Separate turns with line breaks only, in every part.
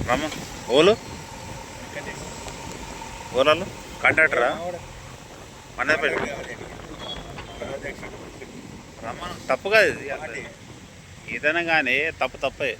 రమ్మ ఓలు ఓలాలు కాంట్రాక్టరా అన్నపేట రమ్మ తప్పు కాదు ఇది ఏదైనా కానీ తప్పే.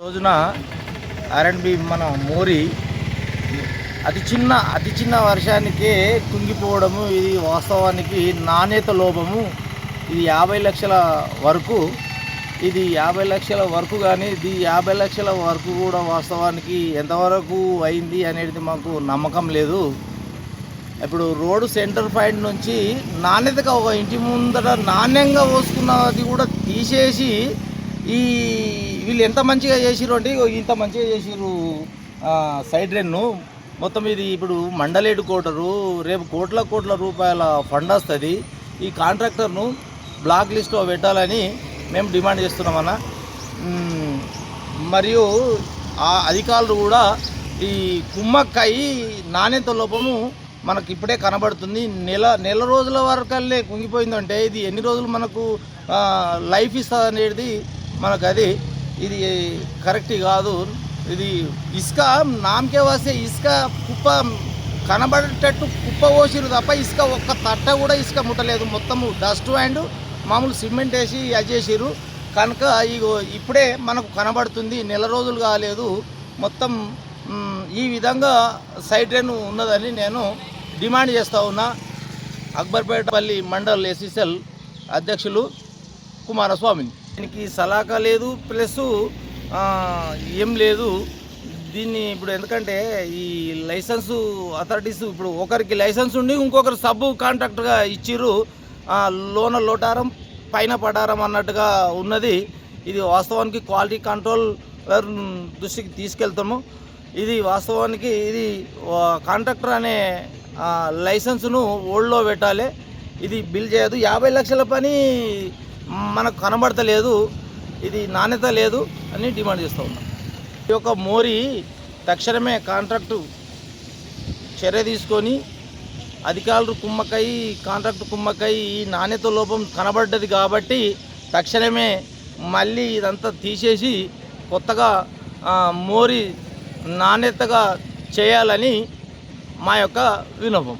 రోజున R&B మన మోరి అతి చిన్న వర్షానికే కుంగిపోవడము, ఇది వాస్తవానికి నాణ్యత లోపము. ఇది 50 లక్షల వరకు, ఇది 50 లక్షల వరకు, కానీ ఇది 50 లక్షల వరకు కూడా వాస్తవానికి ఎంతవరకు అయింది అనేది మాకు నమ్మకం లేదు. ఇప్పుడు రోడ్డు సెంటర్ పాయింట్ నుంచి నాణ్యతగా ఒక ఇంటి ముందర నాణ్యంగా పోసుకున్నది కూడా తీసేసి వీళ్ళు ఎంత మంచిగా చేసిరు అంటే ఇంత మంచిగా చేసిరు సైడ్ రెన్ను మొత్తం. ఇది ఇప్పుడు మండలేడు కోటరు, రేపు కోట్ల రూపాయల ఫండ్ వస్తుంది. ఈ కాంట్రాక్టర్ను బ్లాక్ లిస్ట్లో పెట్టాలని మేము డిమాండ్ చేస్తున్నామన్న. మరియు ఆ అధికారులు కూడా ఈ కుమ్మక్కయి నాణ్యత లోపము మనకి ఇప్పుడే కనబడుతుంది. నెల రోజుల వరకల్లే కుంగిపోయిందంటే ఇది ఎన్ని రోజులు మనకు లైఫ్ ఇస్తుంది అనేది మనకు ఇది కరెక్ట్ కాదు. ఇది ఇసుక నామకే వస్తే ఇసుక కుప్ప కనబడేటట్టు కుప్ప పోసిరు తప్ప ఇసుక ఒక్క తట్ట కూడా ఇసుక ముట్టలేదు. మొత్తము డస్ట్ అండ్ మామూలు సిమెంట్ వేసి చేసిరు కనుక ఇప్పుడే మనకు కనబడుతుంది. నెల రోజులు కాలేదు, మొత్తం ఈ విధంగా సైడ్ డ్రైన్ ఉన్నదని నేను డిమాండ్ చేస్తూ ఉన్నా. అక్బర్పేటపల్లి మండల్ SSL అధ్యక్షులు కుమారస్వామిని. దీనికి సలాకా లేదు, ప్లస్ ఏం లేదు దీన్ని. ఇప్పుడు ఎందుకంటే ఈ లైసెన్సు అథారిటీస్ ఇప్పుడు ఒకరికి లైసెన్స్ ఉండి ఇంకొకరు సబ్ కాంట్రాక్టర్గా ఇచ్చిర్రు. లోన లోటారం పైన పడారం అన్నట్టుగా ఉన్నది. ఇది వాస్తవానికి క్వాలిటీ కంట్రోల్ దృష్టికి తీసుకెళ్తాము. ఇది వాస్తవానికి ఇది కాంట్రాక్టర్ అనే లైసెన్స్ను ఓల్డ్లో పెట్టాలి. ఇది బిల్ చేయదు. 50 లక్షల పని మనకు కనబడతలేదు, ఇది నాణ్యత లేదు అని డిమాండ్ చేస్తూ ఉన్నాం. ఈ యొక్క మోరి తక్షణమే కాంట్రాక్టు చర్య తీసుకొని అధికారులు కుమ్మక్కయి కాంట్రాక్టు కుమ్మక్కయి ఈ నాణ్యత లోపం కనబడ్డది కాబట్టి తక్షణమే మళ్ళీ ఇదంతా తీసేసి కొత్తగా మోరి నాణ్యతగా చేయాలని మా యొక్క విన్నపం.